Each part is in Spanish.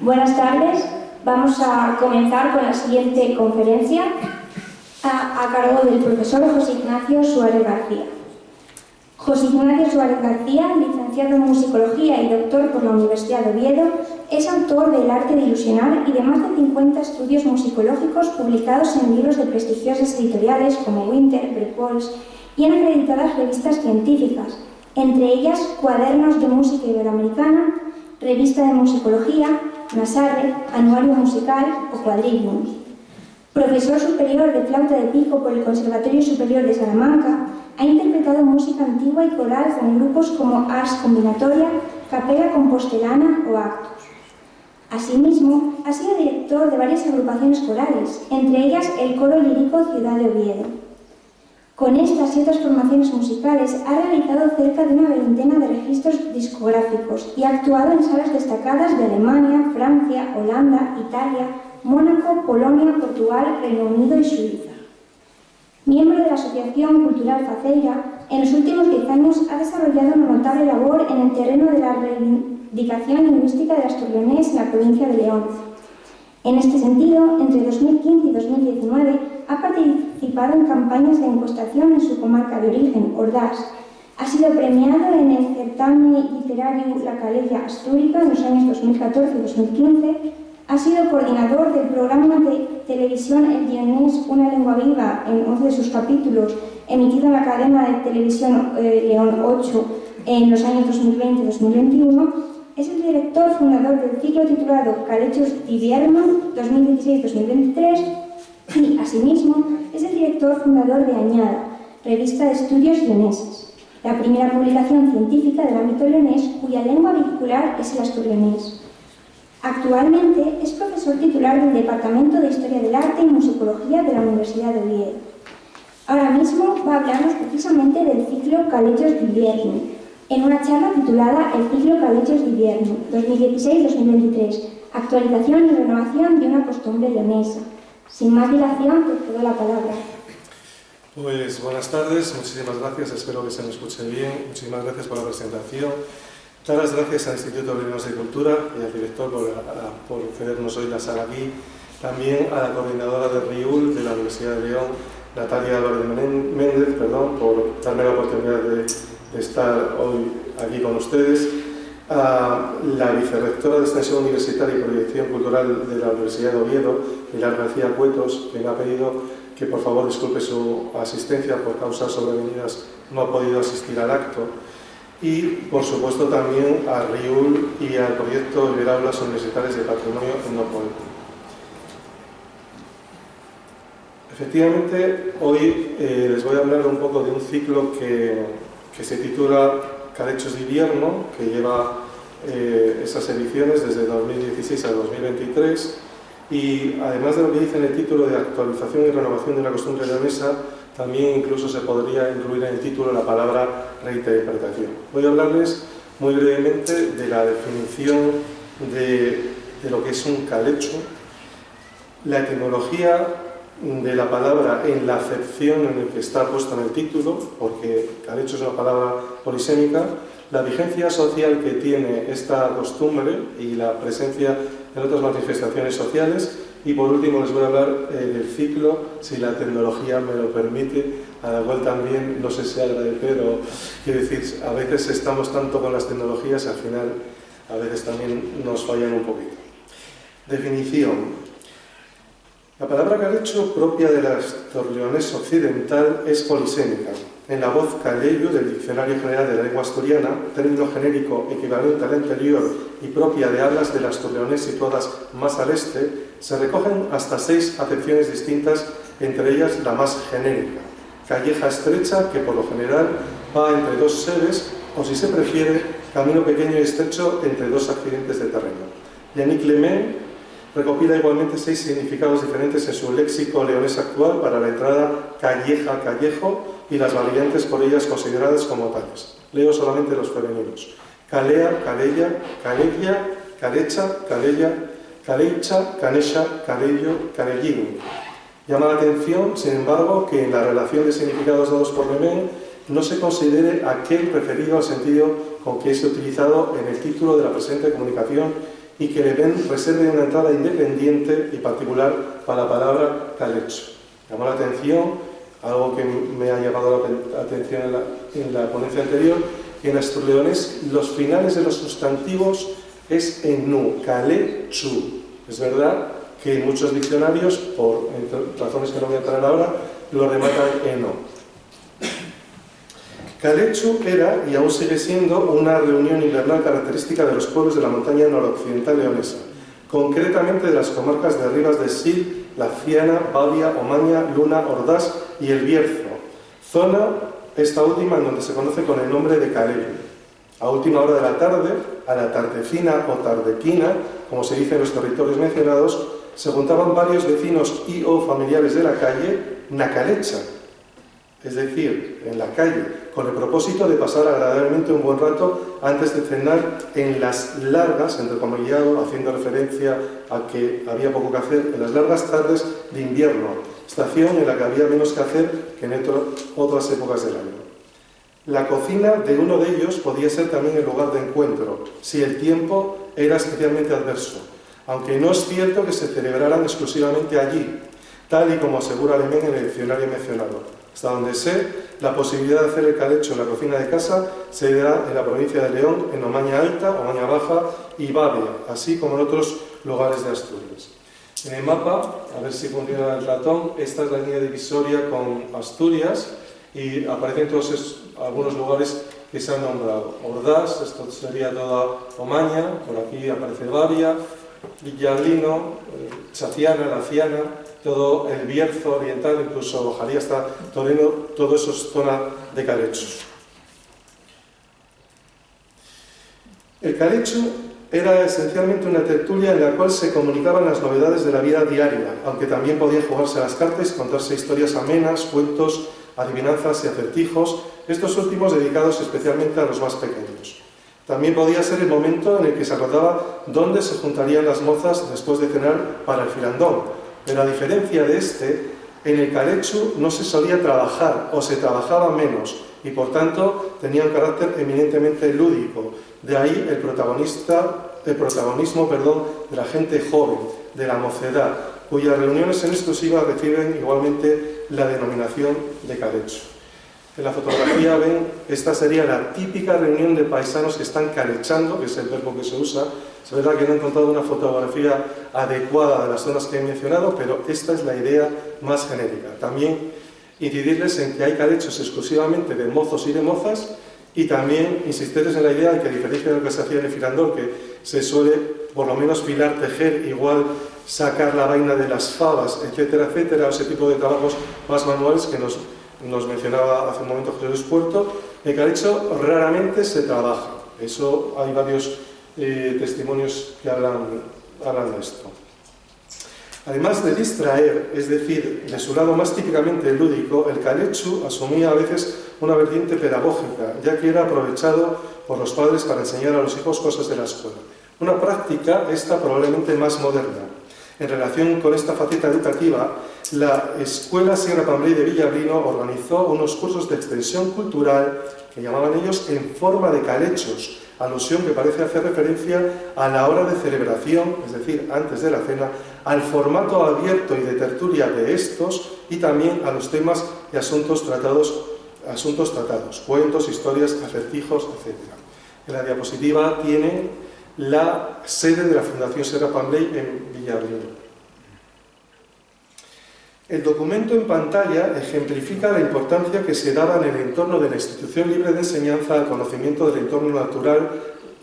Buenas tardes. Vamos a comenzar con la siguiente conferencia a cargo del profesor José Ignacio Suárez García. José Ignacio Suárez García, licenciado en Musicología y doctor por la Universidad de Oviedo, es autor del Arte de ilusionar y de más de 50 estudios musicológicos publicados en libros de prestigiosas editoriales como Winter, Brepols y en acreditadas revistas científicas, entre ellas Cuadernos de Música Iberoamericana, Revista de Musicología, Nasarre, Anuario Musical o Quadrivium. Profesor superior de flauta de pico por el Conservatorio Superior de Salamanca, ha interpretado música antigua y coral con grupos como Ars Combinatoria, Capella Compostelana o Actus. Asimismo, ha sido director de varias agrupaciones corales, entre ellas el Coro Lírico Ciudad de Oviedo. Con estas y otras formaciones musicales ha realizado cerca de una veintena de registros discográficos y ha actuado en salas destacadas de Alemania, Francia, Holanda, Italia, Mónaco, Polonia, Portugal, Reino Unido y Suiza. Miembro de la Asociación Cultural Faceira, en los últimos 10 años ha desarrollado una notable labor en el terreno de la reivindicación lingüística del asturleonés en la provincia de León. En este sentido, entre 2015 y 2019 ha participado en campañas de encuestación en su comarca de origen, Ordaz. Ha sido premiado en el certamen literario La Calella Astúrica en los años 2014 y 2015. Ha sido coordinador del programa de televisión El Lionés, una lengua viva, en 11 de sus capítulos, emitido en la cadena de televisión León 8 en los años 2020 y 2021. Es el director fundador del ciclo titulado Calechos d'Hivierno 2016-2023 y, asimismo, es el director fundador de Añada, revista de estudios leoneses, la primera publicación científica del ámbito leonés cuya lengua vehicular es el asturleonés. Actualmente es profesor titular del Departamento de Historia del Arte y Musicología de la Universidad de Oviedo. Ahora mismo va a hablarnos precisamente del ciclo Calechos d'Hivierno, en una charla titulada El ciclo Calechos d'Hivierno 2016-2023, actualización y renovación de una costumbre leonesa. Sin más dilación, te cedo la palabra. Pues buenas tardes, muchísimas gracias, espero que se me escuche bien, muchísimas gracias por la presentación. Dar las gracias al Instituto Leonés de Cultura y al director por cedernos hoy la sala aquí, también a la coordinadora de RIUL de la Universidad de León, Natalia Álvarez Méndez, por darme la oportunidad de estar hoy aquí con ustedes, a la vicerrectora de Extensión Universitaria y Proyección Cultural de la Universidad de Oviedo, Pilar García Cuetos, que me ha pedido que por favor disculpe su asistencia por causas sobrevenidas, no ha podido asistir al acto, y por supuesto también a RIUL y al proyecto Iberaulas Universitarias de Patrimonio Etnopoético. Efectivamente, hoy les voy a hablar un poco de un ciclo que se titula Calechos d'Hivierno, que lleva esas ediciones desde 2016 a 2023, y además de lo que dice en el título de actualización y renovación de una costumbre leonesa, también incluso se podría incluir en el título la palabra reinterpretación. Voy a hablarles muy brevemente de la definición de lo que es un calecho, la etimología de la palabra en la acepción en la que está puesto en el título, porque calecho es una palabra polisémica, la vigencia social que tiene esta costumbre y la presencia en otras manifestaciones sociales, y por último les voy a hablar del ciclo, si la tecnología me lo permite, a la cual también no sé si agradecer o quiero decir, a veces estamos tanto con las tecnologías, al final a veces también nos fallan un poquito. Definición. La palabra calecho, propia del asturleonés occidental, es polisémica. En la voz caleyo del Diccionario General de la Lengua Asturiana, término genérico equivalente al anterior y propia de hablas del asturleonés situadas más al este, se recogen hasta 6 acepciones distintas, entre ellas la más genérica, calleja estrecha, que por lo general va entre 2 seres, o si se prefiere, camino pequeño y estrecho entre 2 accidentes de terreno. Yannick Lemay recopila igualmente 6 significados diferentes en su léxico leonés actual para la entrada calleja, callejo y las variantes por ellas consideradas como tales. Leo solamente los femeninos. Calea, calella, calella, calecha, calella, caleicha, canecha, calello, calellín. Llama la atención, sin embargo, que en la relación de significados dados por Lemay no se considere aquel referido al sentido con que es utilizado en el título de la presente comunicación y que le reserve una entrada independiente y particular para la palabra calecho. Llamó la atención, algo que me ha llamado la atención en la ponencia anterior, que en asturleonés los finales de los sustantivos es en nu, calechu. Es verdad que en muchos diccionarios, por razones que no voy a entrar ahora, lo rematan en o. Calechu era, y aún sigue siendo, una reunión invernal característica de los pueblos de la montaña noroccidental leonesa, concretamente de las comarcas de Ribas de Sil, La Ciana, Bavia, Omaña, Luna, Ordaz y El Bierzo, zona, esta última, en donde se conoce con el nombre de Calello. A última hora de la tarde, a la tardecina o tardequina, como se dice en los territorios mencionados, se juntaban varios vecinos y o familiares de la calle Nacalecha, es decir, en la calle, con el propósito de pasar agradablemente un buen rato antes de cenar en las largas, entrecomillado, haciendo referencia a que había poco que hacer, en las largas tardes de invierno, estación en la que había menos que hacer que en otras épocas del año. La cocina de uno de ellos podía ser también el lugar de encuentro, si el tiempo era especialmente adverso, aunque no es cierto que se celebraran exclusivamente allí, tal y como asegura Alemán en el diccionario mencionado. Hasta donde sé, la posibilidad de hacer el calecho en la cocina de casa se da en la provincia de León, en Omaña Alta, Omaña Baja y Bavia, así como en otros lugares de Asturias. En el mapa, a ver si funciona el ratón, esta es la línea divisoria con Asturias y aparecen todos algunos lugares que se han nombrado. Ordaz, esto sería toda Omaña, por aquí aparece Bavia, Villablino, Chaciana, La Ciana, todo el Bierzo oriental, incluso Bojaría hasta Toreno, todo eso es zona de calechos. El calecho era esencialmente una tertulia en la cual se comunicaban las novedades de la vida diaria, aunque también podía jugarse a las cartas y contarse historias amenas, cuentos, adivinanzas y acertijos, estos últimos dedicados especialmente a los más pequeños. También podía ser el momento en el que se acordaba dónde se juntarían las mozas después de cenar para el firandón. Pero a diferencia de este, en el calechu no se solía trabajar o se trabajaba menos y por tanto tenía un carácter eminentemente lúdico. De ahí el protagonismo de la gente joven, de la mocedad, cuyas reuniones en exclusiva reciben igualmente la denominación de calechu. En la fotografía ven, esta sería la típica reunión de paisanos que están calechando, que es el verbo que se usa. Es verdad que no he encontrado una fotografía adecuada de las zonas que he mencionado, pero esta es la idea más genérica. También incidirles en que hay calechos exclusivamente de mozos y de mozas, y también insistirles en la idea de que, a diferencia de lo que se hacía en el firandón, que se suele por lo menos filar, tejer, igual sacar la vaina de las fabas, etcétera, etcétera, ese tipo de trabajos más manuales que nos mencionaba hace un momento José Luis Puerto, el calecho raramente se trabaja. Eso hay varios testimonios que hablan de esto. Además de distraer, es decir, de su lado más típicamente lúdico, el calechu asumía a veces una vertiente pedagógica, ya que era aprovechado por los padres para enseñar a los hijos cosas de la escuela. Una práctica esta probablemente más moderna. En relación con esta faceta educativa, la Escuela Sierra Pambley de Villablino organizó unos cursos de extensión cultural que llamaban ellos en forma de calechos, alusión que parece hacer referencia a la hora de celebración, es decir, antes de la cena, al formato abierto y de tertulia de estos y también a los temas y asuntos tratados, cuentos, historias, acertijos, etc. En la diapositiva tienen la sede de la Fundación Sierra Pambley en Villablino. El documento en pantalla ejemplifica la importancia que se daba en el entorno de la institución libre de enseñanza al conocimiento del entorno natural,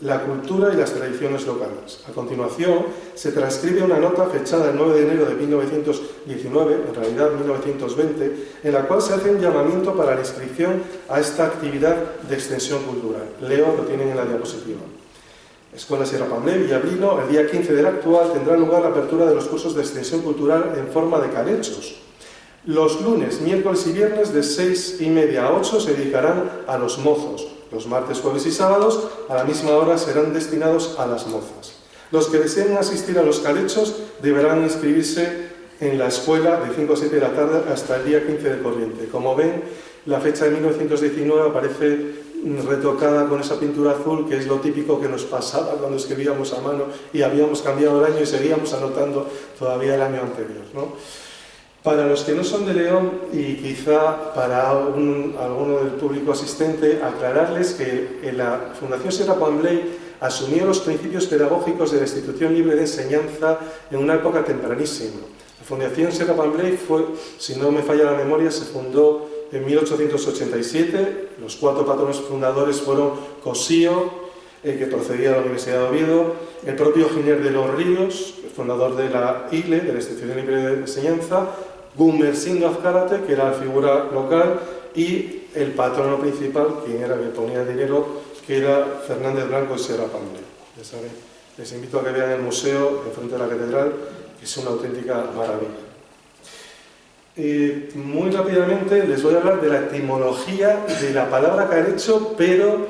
la cultura y las tradiciones locales. A continuación, se transcribe una nota fechada el 9 de enero de 1919, en realidad 1920, en la cual se hace un llamamiento para la inscripción a esta actividad de extensión cultural. Leo, lo tienen en la diapositiva. Escuela Sierra Pambley, Villablino, el día 15 del actual tendrá lugar la apertura de los cursos de extensión cultural en forma de calechos. Los lunes, miércoles y viernes de 6:30 a 8 se dedicarán a los mozos. Los martes, jueves y sábados a la misma hora serán destinados a las mozas. Los que deseen asistir a los calechos deberán inscribirse en la escuela de 5 a 7 de la tarde hasta el día 15 de corriente. Como ven, la fecha de 1919 aparece retocada con esa pintura azul, que es lo típico que nos pasaba cuando escribíamos a mano y habíamos cambiado el año y seguíamos anotando todavía el año anterior, ¿no? Para los que no son de León, y quizá para alguno del público asistente, aclararles que la Fundación Sierra Pambley asumió los principios pedagógicos de la institución libre de enseñanza en una época tempranísima. La Fundación Sierra Pambley fue, si no me falla la memoria, se fundó en 1887. Los 4 patronos fundadores fueron Cosío, que procedía de la Universidad de Oviedo, el propio Giner de los Ríos, fundador de la ILE, de la Institución Libre de Enseñanza, Gumersindo Azcárate, que era la figura local, y el patrono principal, quien era el que ponía el dinero, que era Fernández Blanco y Sierra Pambley. Ya saben, les invito a que vean el museo enfrente de la catedral, que es una auténtica maravilla. Muy rápidamente les voy a hablar de la etimología de la palabra carecho, pero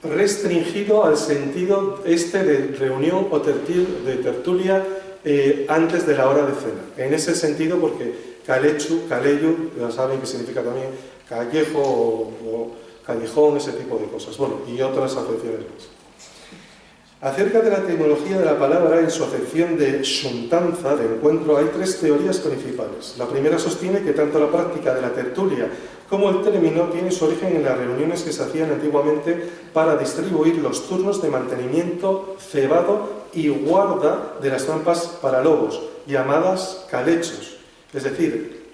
restringido al sentido de reunión o de tertulia antes de la hora de cena. En ese sentido, porque calechu, caleyu, ya saben que significa también callejo o callejón, ese tipo de cosas. Bueno, y otras acepciones más. Acerca de la etimología de la palabra, en su acepción de xuntanza, de encuentro, hay 3 teorías principales. La primera sostiene que tanto la práctica de la tertulia como el término tiene su origen en las reuniones que se hacían antiguamente para distribuir los turnos de mantenimiento, cebado y guarda de las trampas para lobos, llamadas calechos. Es decir,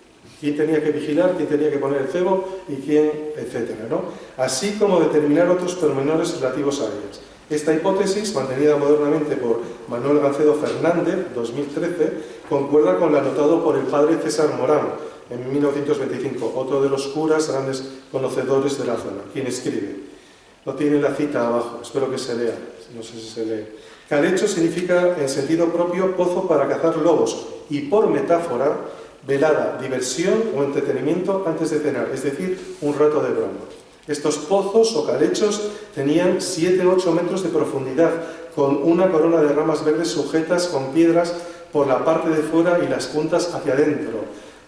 quién tenía que vigilar, quién tenía que poner el cebo y quién, etcétera, ¿no? Así como determinar otros pormenores relativos a ellas. Esta hipótesis, mantenida modernamente por Manuel Gancedo Fernández, 2013, concuerda con lo anotado por el padre César Morán, en 1925, otro de los curas grandes conocedores de la zona, quien escribe. Lo tiene la cita abajo, espero que se lea, no sé si se lee. Calecho significa, en sentido propio, pozo para cazar lobos, y por metáfora, velada, diversión o entretenimiento antes de cenar, es decir, un rato de broma. Estos pozos o calechos tenían 7-8 metros de profundidad, con una corona de ramas verdes sujetas con piedras por la parte de fuera y las puntas hacia adentro.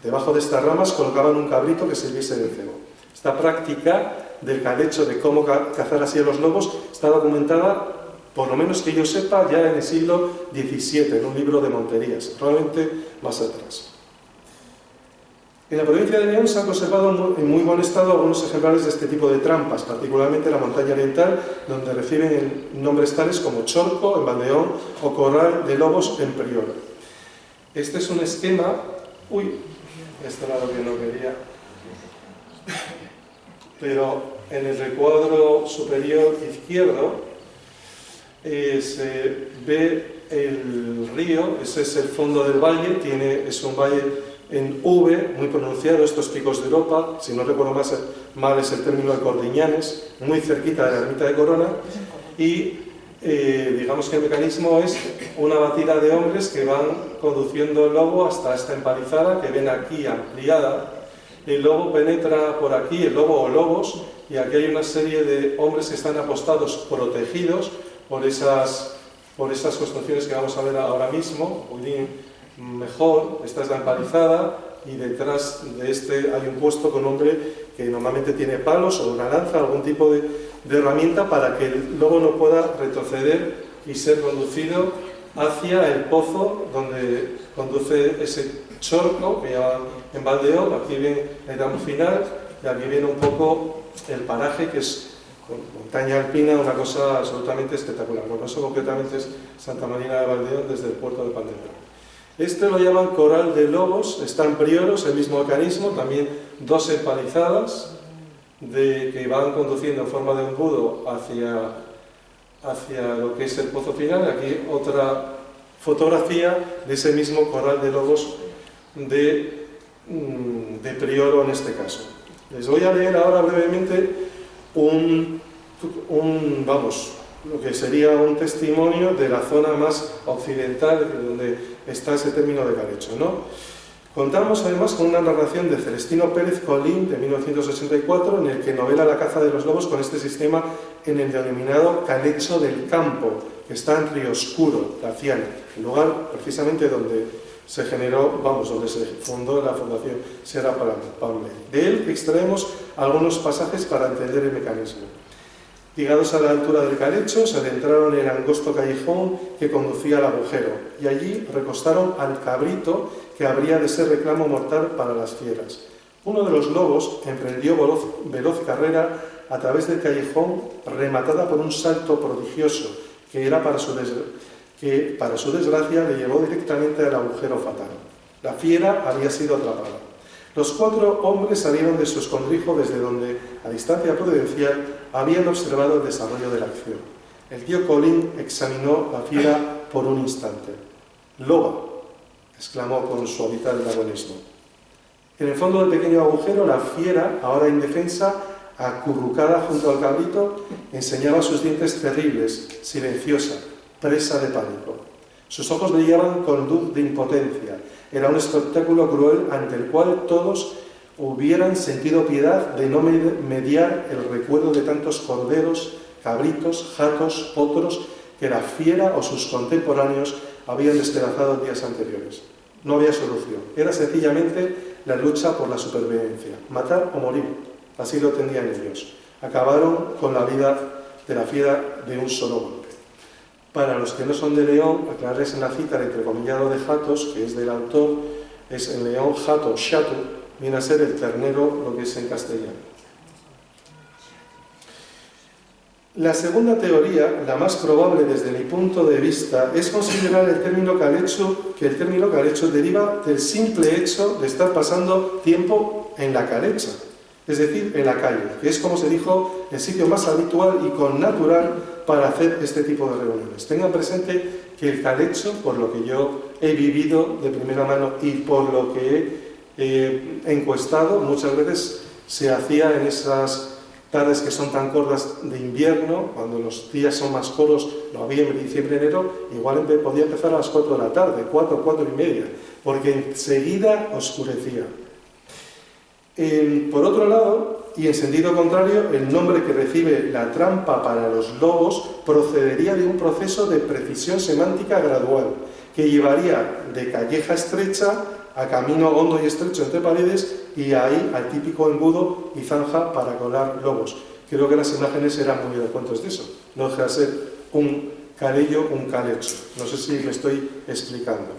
Debajo de estas ramas colocaban un cabrito que sirviese de cebo. Esta práctica del calecho, de cómo cazar así a los lobos, está documentada, por lo menos que yo sepa, ya en el siglo XVII, en un libro de Monterías, probablemente más atrás. En la provincia de León se han conservado en muy buen estado algunos ejemplares de este tipo de trampas, particularmente en la montaña oriental, donde reciben nombres tales como Chorco, en Valdeón, o Corral de Lobos, en Prior. Este es un esquema... Uy, este era lo que no quería. Pero en el recuadro superior izquierdo se ve el río, ese es el fondo del valle, es un valle en V, muy pronunciado, estos picos de Europa, si no recuerdo mal es el término de Cordiñanes, muy cerquita de la ermita de Corona, y digamos que el mecanismo es una batida de hombres que van conduciendo el lobo hasta esta empalizada, que ven aquí ampliada. El lobo penetra por aquí, el lobo o lobos, y aquí hay una serie de hombres que están apostados, protegidos por esas construcciones que vamos a ver ahora mismo. Mejor, esta es la empalizada, y detrás de este hay un puesto con un hombre que normalmente tiene palos o una lanza, algún tipo de herramienta para que el lobo no pueda retroceder y ser conducido hacia el pozo donde conduce ese Chorco, que ya en Valdeón. Aquí viene el tramo final y aquí viene un poco el paraje, que es con montaña alpina, una cosa absolutamente espectacular. Bueno, eso concretamente es Santa Marina de Valdeón, desde el puerto de Pandemia. Este lo llaman Corral de Lobos, están prioros, el mismo mecanismo, también 2 empalizadas que van conduciendo en forma de embudo hacia lo que es el pozo final. Aquí otra fotografía de ese mismo Corral de Lobos de Prioro en este caso. Les voy a leer ahora brevemente lo que sería un testimonio de la zona más occidental, donde está ese término de calecho, ¿no? Contamos además con una narración de Celestino Pérez Colín, de 1984, en el que novela la caza de los lobos con este sistema en el denominado calecho del campo, que está en Río Oscuro, Taciana, el lugar precisamente donde se donde se fundó la Fundación Sierra Pambley. De él extraemos algunos pasajes para entender el mecanismo. Llegados a la altura del calecho, se adentraron en el angosto callejón que conducía al agujero, y allí recostaron al cabrito que habría de ser reclamo mortal para las fieras. Uno de los lobos emprendió veloz carrera a través del callejón, rematada por un salto prodigioso, que para su desgracia le llevó directamente al agujero fatal. La fiera había sido atrapada. Los 4 hombres salieron de su escondrijo desde donde, a distancia prudencial, habían observado el desarrollo de la acción. El tío Colin examinó la fiera por un instante. «Loba», exclamó con su habitual dragonismo. En el fondo del pequeño agujero, la fiera, ahora indefensa, acurrucada junto al cabrito, enseñaba sus dientes terribles, silenciosa, presa de pánico. Sus ojos brillaban con luz de impotencia. Era un espectáculo cruel ante el cual todos hubieran sentido piedad de no mediar el recuerdo de tantos corderos, cabritos, jatos, potros que la fiera o sus contemporáneos habían despedazado días anteriores. No había solución. Era sencillamente la lucha por la supervivencia. Matar o morir. Así lo entendían ellos. Acabaron con la vida de la fiera de un solo golpe. Para los que no son de León, aclararles en la cita el entrecomillado de jatos, que es del autor, es en León jato, chato, viene a ser el ternero, lo que es en castellano. La segunda teoría, la más probable desde mi punto de vista, es considerar el término calecho deriva del simple hecho de estar pasando tiempo en la calecha, es decir, en la calle, que es, como se dijo, el sitio más habitual y connatural para hacer este tipo de reuniones. Tengan presente que el calecho, por lo que yo he vivido de primera mano y por lo que he encuestado, muchas veces se hacía en esas tardes que son tan cortas de invierno, cuando los días son más cortos, noviembre, diciembre, enero, igual podía empezar a las 4 de la tarde, 4, 4 y media, porque enseguida oscurecía. Por otro lado, y en sentido contrario, el nombre que recibe la trampa para los lobos procedería de un proceso de precisión semántica gradual, que llevaría de calleja estrecha a camino hondo y estrecho entre paredes y ahí al típico embudo y zanja para colar lobos. Creo que las imágenes eran muy elocuentes de eso. No deja de ser un calello, un calecho. No sé si me estoy explicando.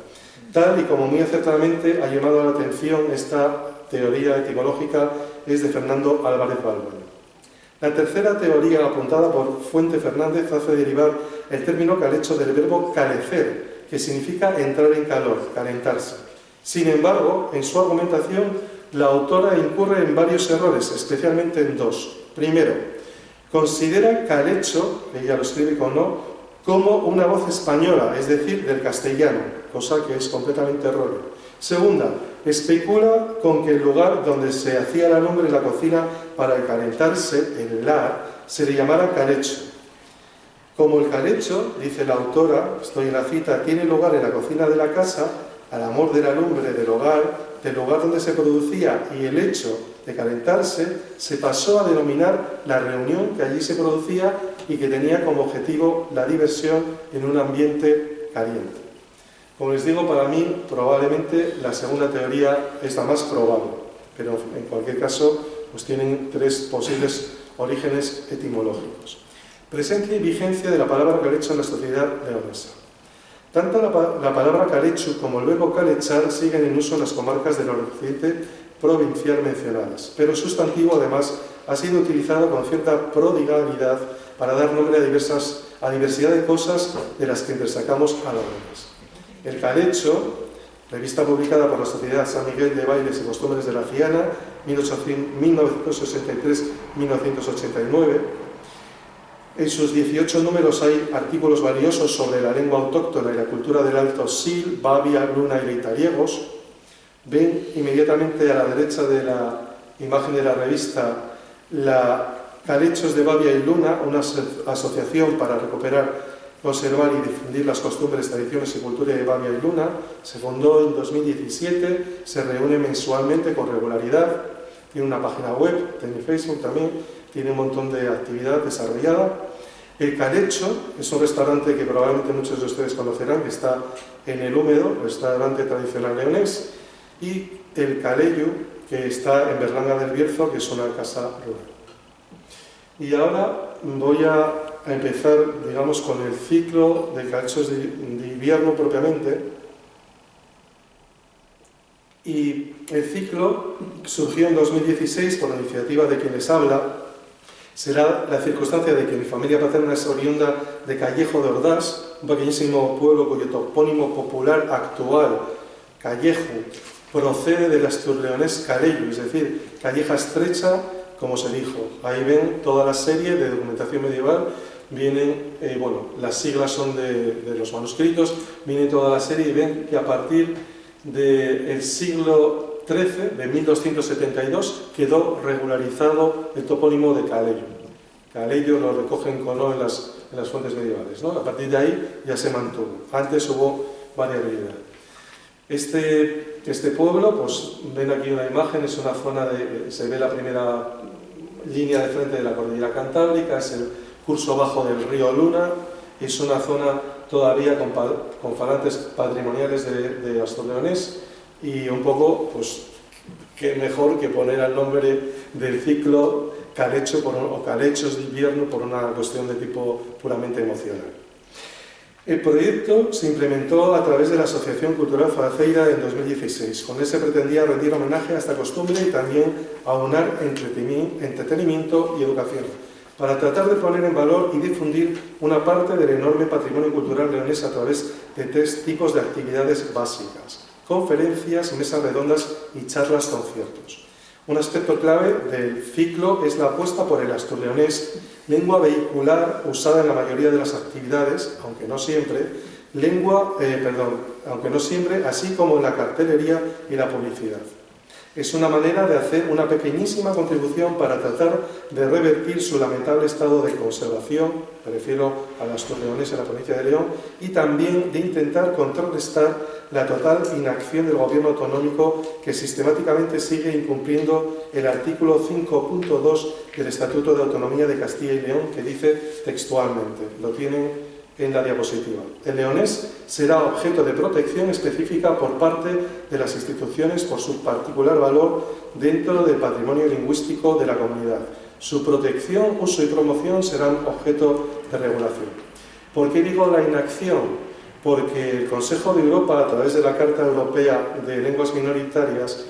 Tal y como muy acertadamente ha llamado la atención esta teoría etimológica es de Fernando Álvarez Balbuena. La tercera teoría apuntada por Fuente Fernández hace derivar el término calecho del verbo calecer, que significa entrar en calor, calentarse. Sin embargo, en su argumentación, la autora incurre en varios errores, especialmente en 2. Primero, considera calecho, ella lo escribe con no, como una voz española, es decir, del castellano, cosa que es completamente errónea. Segunda, especula con que el lugar donde se hacía la lumbre en la cocina para calentarse, el lar, se le llamara calecho. Como el calecho, dice la autora, estoy en la cita, tiene lugar en la cocina de la casa, al amor de la lumbre del lugar donde se producía y el hecho de calentarse, se pasó a denominar la reunión que allí se producía y que tenía como objetivo la diversión en un ambiente caliente. Como les digo, para mí probablemente la segunda teoría es la más probable, pero en cualquier caso pues tienen 3 posibles orígenes etimológicos. Presencia y vigencia de la palabra calecho en la sociedad leonesa. Tanto la palabra calecho como el verbo calechar siguen en uso en las comarcas del occidente provincial mencionadas, pero el sustantivo además ha sido utilizado con cierta prodigalidad para dar nombre a diversidad de cosas de las que intersacamos a las demás. El calecho, revista publicada por la Sociedad San Miguel de Bailes y Costumbres de la Ciana, 1963-1989, en sus 18 números hay artículos valiosos sobre la lengua autóctona y la cultura del Alto Sil, Babia, Luna y Leitariegos. Ven inmediatamente a la derecha de la imagen de la revista la Calechos de Babia y Luna, una asociación para recuperar, conservar y difundir las costumbres, tradiciones y cultura de Babia y Luna. Se fundó en 2017, se reúne mensualmente con regularidad, tiene una página web, tiene Facebook también, tiene un montón de actividad desarrollada. El Calecho es un restaurante que probablemente muchos de ustedes conocerán, que está en El Húmedo, restaurante tradicional leonés, y el Calello, que está en Berlanga del Bierzo, que es una casa rural. Y ahora voy a empezar, digamos, con el ciclo de calechos de invierno propiamente. Y el ciclo surgió en 2016 por la iniciativa de quien les habla. Será la circunstancia de que mi familia paterna es oriunda de Callejo de Ordás, un pequeñísimo pueblo cuyo topónimo popular actual, Callejo, procede del asturleonés Calello, es decir, calleja estrecha, como se dijo. Ahí ven toda la serie de documentación medieval, vienen, bueno, las siglas son de los manuscritos, viene toda la serie y ven que a partir del siglo XIII, de 1272, quedó regularizado el topónimo de Calello. Calello lo recogen con O en las fuentes medievales, ¿no? A partir de ahí ya se mantuvo. Antes hubo variabilidad. Este pueblo, pues ven aquí una imagen, es una zona se ve la primera línea de frente de la cordillera Cantábrica, es el curso bajo del río Luna, es una zona todavía con falantes patrimoniales de asturleonés y un poco, pues, qué mejor que poner el nombre del ciclo calecho o calechos de invierno por una cuestión de tipo puramente emocional. El proyecto se implementó a través de la Asociación Cultural Falaceira en 2016. Con él se pretendía rendir homenaje a esta costumbre y también aunar entretenimiento y educación, para tratar de poner en valor y difundir una parte del enorme patrimonio cultural leonés a través de 3 tipos de actividades básicas: conferencias, mesas redondas y charlas conciertos. Un aspecto clave del ciclo es la apuesta por el asturleonés, lengua vehicular usada en la mayoría de las actividades, aunque no siempre, así como en la cartelería y la publicidad. Es una manera de hacer una pequeñísima contribución para tratar de revertir su lamentable estado de conservación, me refiero al asturleonés en la provincia de León, y también de intentar contrarrestar la total inacción del gobierno autonómico, que sistemáticamente sigue incumpliendo el artículo 5.2 del Estatuto de Autonomía de Castilla y León, que dice textualmente, lo tienen en la diapositiva: el leonés será objeto de protección específica por parte de las instituciones por su particular valor dentro del patrimonio lingüístico de la comunidad. Su protección, uso y promoción serán objeto de regulación. ¿Por qué digo la inacción? Porque el Consejo de Europa, a través de la Carta Europea de Lenguas Minoritarias,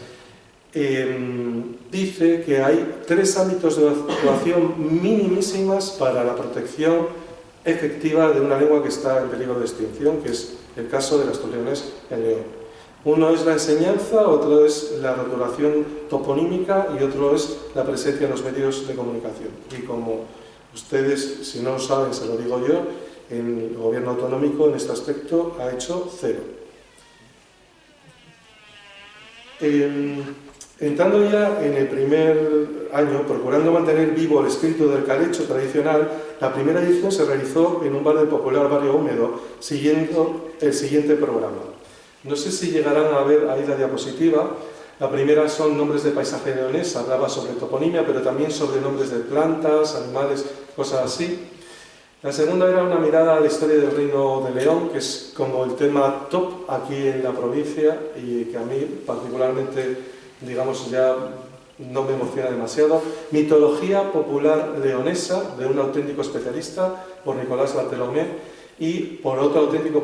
dice que hay 3 ámbitos de actuación minimísimas para la protección efectiva de una lengua que está en peligro de extinción, que es el caso del asturleonés en León. Uno es la enseñanza, otro es la regulación toponímica y otro es la presencia en los medios de comunicación. Y como ustedes, si no lo saben, se lo digo yo, el gobierno autonómico en este aspecto ha hecho 0. Entrando ya en el primer año, procurando mantener vivo el espíritu del calecho tradicional, la primera edición se realizó en un bar del popular Barrio Húmedo, siguiendo el siguiente programa. No sé si llegarán a ver ahí la diapositiva. La primera son nombres de paisaje leonés, hablaba sobre toponimia, pero también sobre nombres de plantas, animales, cosas así. La segunda era una mirada a la historia del Reino de León, que es como el tema top aquí en la provincia y que a mí particularmente, digamos, ya no me emociona demasiado. Mitología popular leonesa, de un auténtico especialista, por Nicolás Bartolomé, y por otro auténtico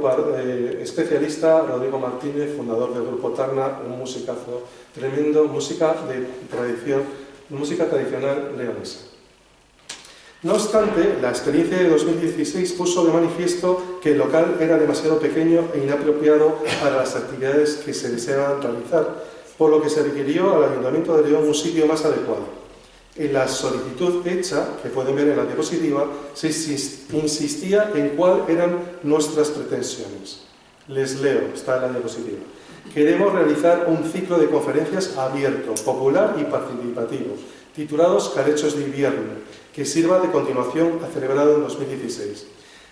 especialista, Rodrigo Martínez, fundador del grupo Tacna, un musicazo tremendo, música tradicional leonesa. No obstante, la experiencia de 2016 puso de manifiesto que el local era demasiado pequeño e inapropiado para las actividades que se deseaban realizar, por lo que se requirió al Ayuntamiento de León un sitio más adecuado. En la solicitud hecha, que pueden ver en la diapositiva, se insistía en cuáles eran nuestras pretensiones. Les leo, está en la diapositiva. Queremos realizar un ciclo de conferencias abierto, popular y participativo, titulados Calechos de Invierno, que sirva de continuación a celebrado en 2016.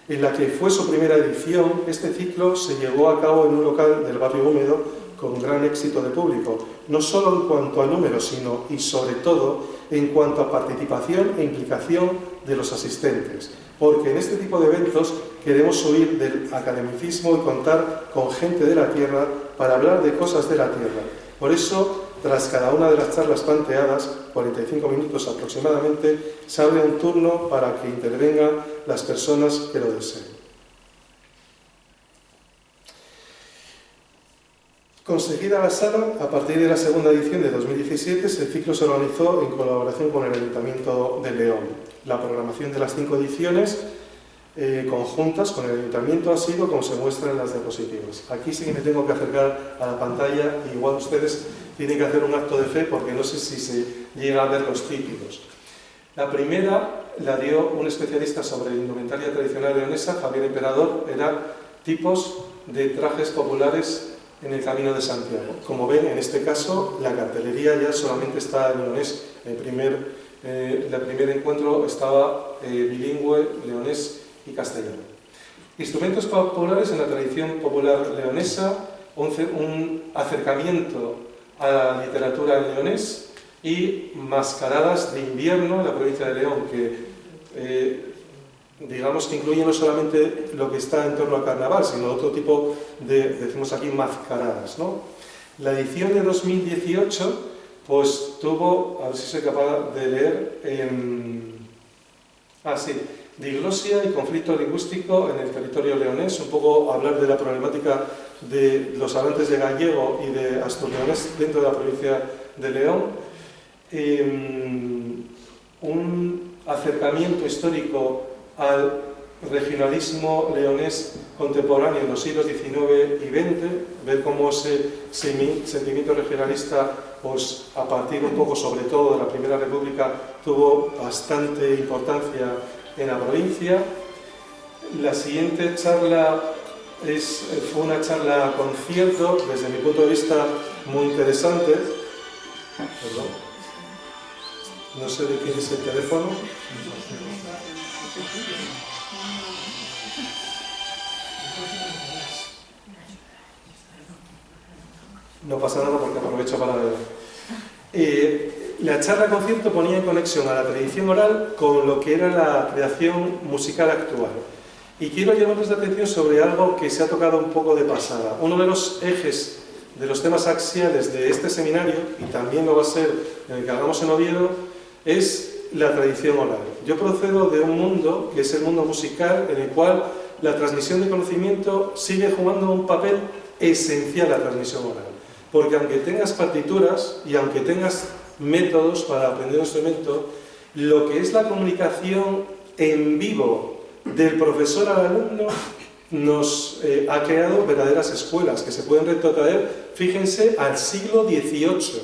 En la que fue su primera edición, este ciclo se llevó a cabo en un local del Barrio Húmedo con gran éxito de público, no solo en cuanto a números, sino y sobre todo en cuanto a participación e implicación de los asistentes, porque en este tipo de eventos queremos huir del academicismo y contar con gente de la tierra para hablar de cosas de la tierra. Por eso Tras cada una de las charlas planteadas, 45 minutos aproximadamente, se abre un turno para que intervengan las personas que lo deseen. Conseguida la sala, a partir de la segunda edición de 2017, el ciclo se organizó en colaboración con el Ayuntamiento de León. La programación de las 5 ediciones conjuntas con el Ayuntamiento ha sido como se muestra en las diapositivas. Aquí sí que me tengo que acercar a la pantalla, y igual ustedes tienen que hacer un acto de fe porque no sé si se llega a ver los títulos. La primera la dio un especialista sobre indumentaria tradicional leonesa, Javier Emperador, era tipos de trajes populares en el Camino de Santiago. Como ven, en este caso, la cartelería ya solamente está en leonés. El primer encuentro estaba bilingüe, leonés y castellano. Instrumentos populares en la tradición popular leonesa, un acercamiento a la literatura en leonés y mascaradas de invierno en la provincia de León, que digamos que incluye no solamente lo que está en torno al carnaval, sino otro tipo de, decimos aquí, mascaradas, ¿no? La edición de 2018 pues tuvo, a ver si soy capaz de leer, diglosia y conflicto lingüístico en el territorio leonés, un poco hablar de la problemática de los hablantes de gallego y de asturleonés dentro de la provincia de León, un acercamiento histórico al regionalismo leonés contemporáneo en los siglos XIX y XX, ver cómo ese sentimiento regionalista, pues a partir un poco sobre todo de la Primera República, tuvo bastante importancia en la provincia. La siguiente charla fue una charla concierto, desde mi punto de vista muy interesante. Perdón. No sé de quién es el teléfono. No pasa nada porque aprovecho para ver. La charla concierto ponía en conexión a la tradición oral con lo que era la creación musical actual. Y quiero llamarles la atención sobre algo que se ha tocado un poco de pasada. Uno de los ejes de los temas axiales de este seminario, y también lo va a ser en el que hagamos en Oviedo, es la tradición oral. Yo procedo de un mundo que es el mundo musical, en el cual la transmisión de conocimiento sigue jugando un papel esencial a la transmisión oral. Porque aunque tengas partituras y aunque tengas métodos para aprender un instrumento, lo que es la comunicación en vivo del profesor al alumno nos ha creado verdaderas escuelas que se pueden retrotraer, fíjense, al siglo XVIII.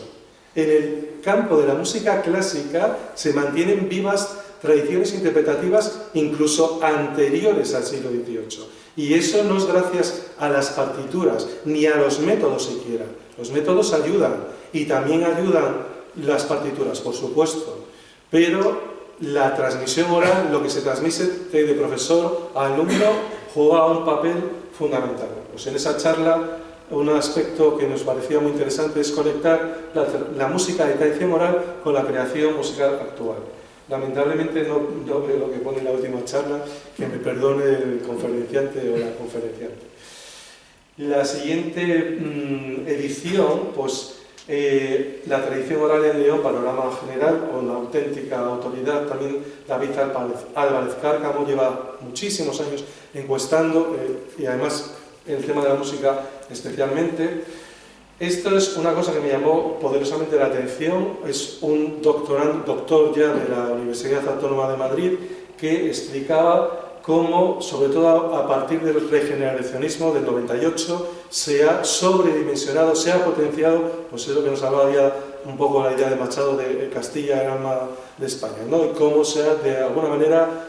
En el campo de la música clásica se mantienen vivas tradiciones interpretativas incluso anteriores al siglo XVIII. Y eso no es gracias a las partituras, ni a los métodos siquiera. Los métodos ayudan, y también ayudan las partituras, por supuesto. Pero la transmisión oral, lo que se transmite de profesor a alumno, juega un papel fundamental. Pues en esa charla, un aspecto que nos parecía muy interesante es conectar la música de tradición oral con la creación musical actual. Lamentablemente no veo lo que pone en la última charla, que me perdone el conferenciante o la conferenciante. La siguiente edición, pues la tradición oral en León, panorama general, con la auténtica autoridad, también David Álvarez Cárcamo, lleva muchísimos años encuestando, y además en el tema de la música especialmente. Esto es una cosa que me llamó poderosamente la atención. Es un doctor ya de la Universidad Autónoma de Madrid, que explicaba cómo, sobre todo a partir del regeneracionismo del 98, se ha sobredimensionado, se ha potenciado, pues es lo que nos hablaba ya un poco la idea de Machado de Castilla, el alma de España, ¿no? Y cómo se ha, de alguna manera,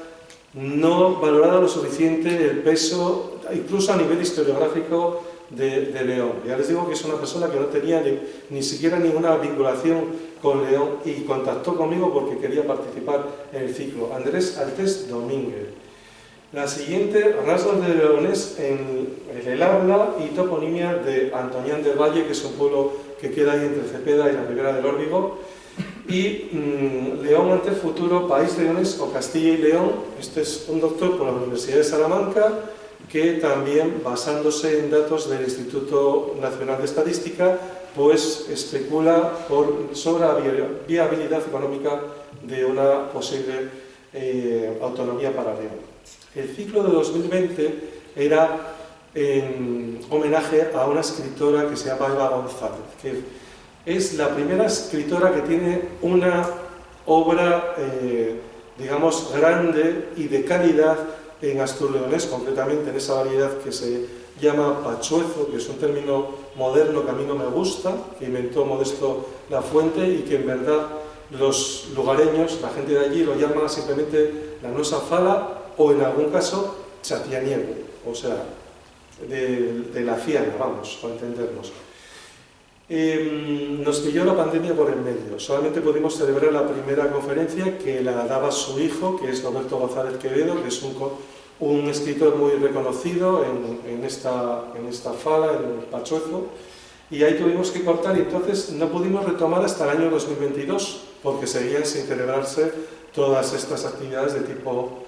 no valorado lo suficiente el peso, incluso a nivel historiográfico, de León. Ya les digo que es una persona que no tenía ni siquiera ninguna vinculación con León, y contactó conmigo porque quería participar en el ciclo. Andrés Altés Domínguez. La siguiente, rasgos de leonés en el habla y toponimia de Antoñán del Valle, que es un pueblo que queda ahí entre Cepeda y la Ribera del Órbigo. Y León ante el futuro, país leonés o Castilla y León. Este es un doctor por la Universidad de Salamanca, que también, basándose en datos del Instituto Nacional de Estadística, pues especula sobre la viabilidad económica de una posible autonomía para León. El ciclo de 2020 era en homenaje a una escritora que se llama Eva González, que es la primera escritora que tiene una obra, digamos, grande y de calidad en asturleonés, concretamente en esa variedad que se llama pachuezo, que es un término moderno que a mí no me gusta, que inventó Modesto Lafuente y que en verdad los lugareños, la gente de allí, lo llama simplemente la nuesa fala o en algún caso chatianiego, o sea, de la ciana, vamos, para entendernos. Nos pilló la pandemia por el medio. Solamente pudimos celebrar la primera conferencia que la daba su hijo, que es Roberto González Quevedo, que es un escritor muy reconocido en esta fala, en el pachuezo, y ahí tuvimos que cortar y entonces no pudimos retomar hasta el año 2022 porque seguían sin celebrarse todas estas actividades de tipo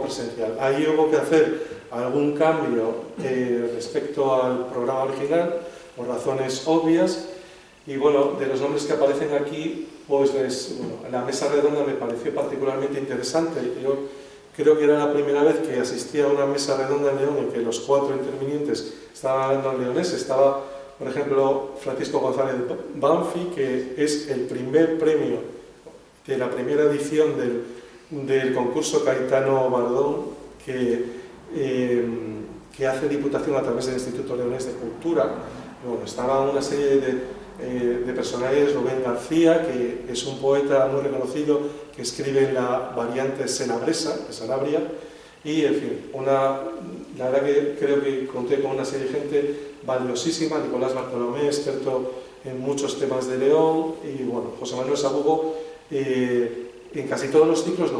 presencial. Ahí hubo que hacer algún cambio respecto al programa original, por razones obvias, y bueno, de los nombres que aparecen aquí, pues la mesa redonda me pareció particularmente interesante. Yo creo que era la primera vez que asistía a una mesa redonda en León en que los 4 intervinientes estaban hablando en leonés. Estaba, por ejemplo, Francisco González Banfi, que es el primer premio de la primera edición del concurso Caetano Bardón, que hace Diputación a través del Instituto Leonés de Cultura. Bueno, estaba una serie de personajes, Rubén García, que es un poeta muy reconocido que escribe en la variante senabresa, de Sanabria, y en fin, la verdad que creo que conté con una serie de gente valiosísima, Nicolás Bartolomé, experto en muchos temas de León, y bueno, José Manuel Sabugo, en casi todos los ciclos,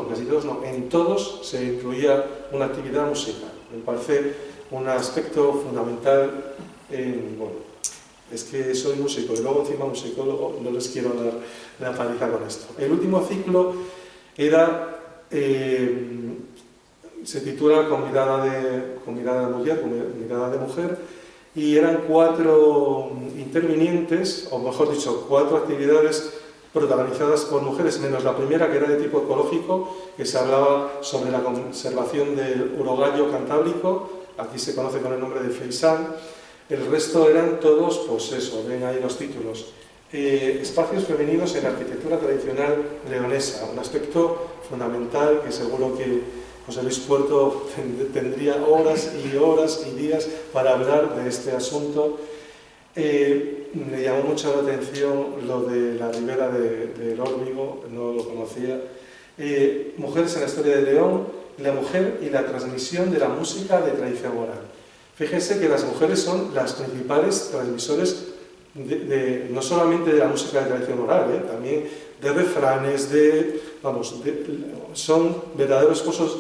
en todos se incluía una actividad musical. Me parece un aspecto fundamental bueno, es que soy músico y luego encima musicólogo, no les quiero dar la paliza con esto. El último ciclo era, se titula Con mirada de mujer, y eran 4 intervinientes, o mejor dicho, 4 actividades protagonizadas por mujeres, menos la primera, que era de tipo ecológico, que se hablaba sobre la conservación del urogallo cantábrico, aquí se conoce con el nombre de Feisán. El resto eran todos, pues eso, ven ahí los títulos. Espacios femeninos en la arquitectura tradicional leonesa, un aspecto fundamental que seguro que José Luis Puerto tendría horas y horas y días para hablar de este asunto. Me llamó mucho la atención lo de la ribera del Órbigo, no lo conocía. Mujeres en la historia de León, la mujer y la transmisión de la música de tradición oral. Fíjense que las mujeres son las principales transmisores no solamente de la música de tradición oral, también de refranes, son verdaderos esposos.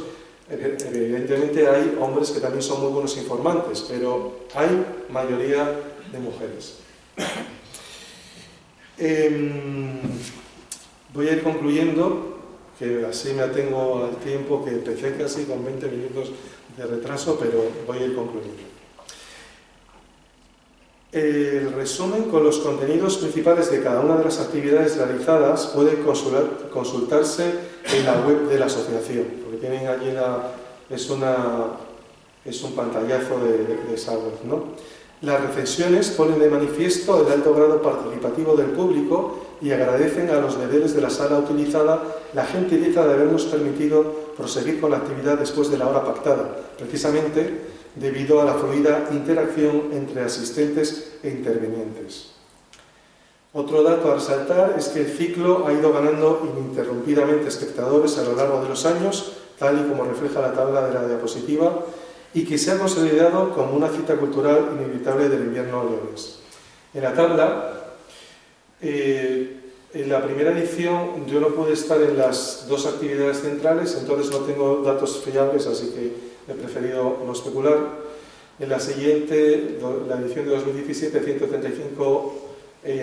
Evidentemente hay hombres que también son muy buenos informantes, pero hay mayoría de mujeres. Voy a ir concluyendo, que así me atengo al tiempo, que empecé casi con 20 minutos de retraso, pero voy a ir concluyendo. El resumen con los contenidos principales de cada una de las actividades realizadas puede consultarse en la web de la asociación, porque tienen allí es un pantallazo de esa web, ¿no? Las recensiones ponen de manifiesto el alto grado participativo del público y agradecen a los deberes de la sala utilizada la gentileza de habernos permitido proseguir con la actividad después de la hora pactada, precisamente debido a la fluida interacción entre asistentes e intervinientes. Otro dato a resaltar es que el ciclo ha ido ganando ininterrumpidamente espectadores a lo largo de los años, tal y como refleja la tabla de la diapositiva, y que se ha consolidado como una cita cultural inevitable del invierno leonés. En la tabla, en la primera edición yo no pude estar en las 2 actividades centrales, entonces no tengo datos fiables, así que he preferido no especular. En la siguiente, la edición de 2017, 135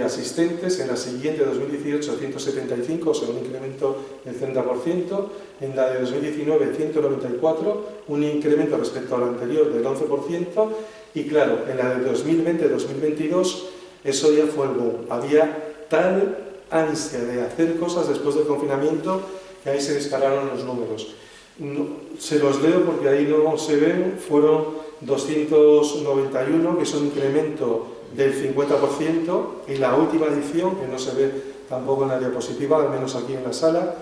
asistentes, en la siguiente, 2018, 175, o sea, un incremento del 30%, en la de 2019, 194, un incremento respecto a la anterior del 11%, y claro, en la de 2020-2022, eso ya fue el boom. Había tal ansia de hacer cosas después del confinamiento que ahí se dispararon los números. Se los leo porque ahí no se ven, fueron 291, que es un incremento del 50%, y la última edición, que no se ve tampoco en la diapositiva, al menos aquí en la sala,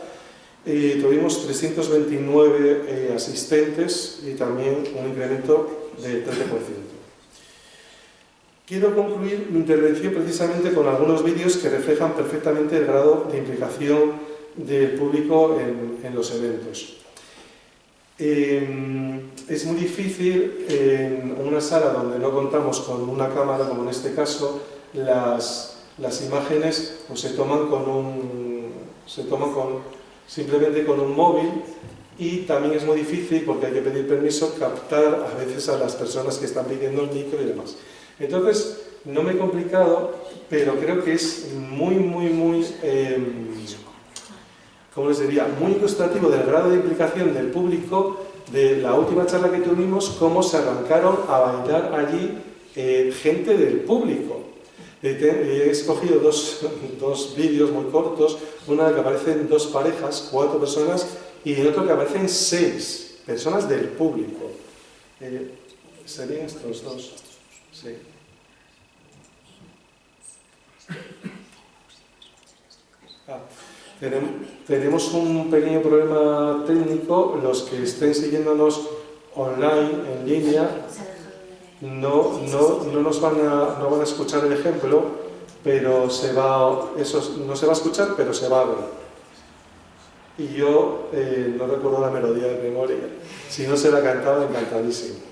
tuvimos 329 asistentes y también un incremento del 13%. Quiero concluir mi intervención precisamente con algunos vídeos que reflejan perfectamente el grado de implicación del público en los eventos. Es muy difícil en una sala donde no contamos con una cámara, como en este caso, las imágenes pues, se toman simplemente con un móvil, y también es muy difícil, porque hay que pedir permiso, captar a veces a las personas que están pidiendo el micro y demás. Entonces, no me he complicado, pero creo que es muy ¿cómo les diría? Muy ilustrativo del grado de implicación del público de la última charla que tuvimos, cómo se arrancaron a bailar allí gente del público. He escogido dos vídeos muy cortos, una en la que aparecen dos parejas, 4 personas, y en otro que aparecen 6 personas del público. ¿Serían estos dos? Sí. Tenemos un pequeño problema técnico. Los que estén siguiéndonos online, en línea, no van a escuchar el ejemplo, pero no se va a escuchar, pero se va a ver. Y yo no recuerdo la melodía de memoria. Si no se la cantaba, encantadísimo.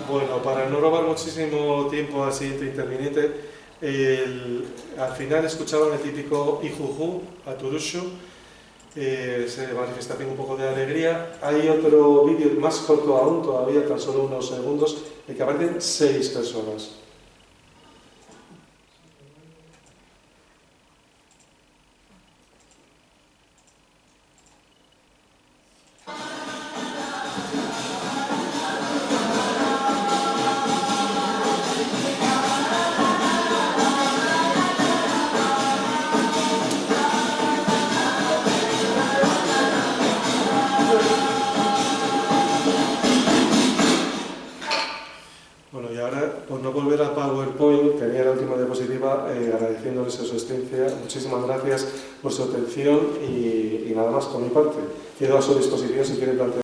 Bueno, para no robar muchísimo tiempo al siguiente interviniente, al final escuchaban el típico Ijuju, Aturushu, se manifestación un poco de alegría. Hay otro vídeo más corto aún, todavía tan solo unos segundos, en el que aparecen 6 personas. Bueno, y ahora, por no volver a PowerPoint, tenía la última diapositiva, agradeciéndoles a su asistencia. Muchísimas gracias por su atención y nada más por mi parte. Quedo a su disposición si quieren plantear.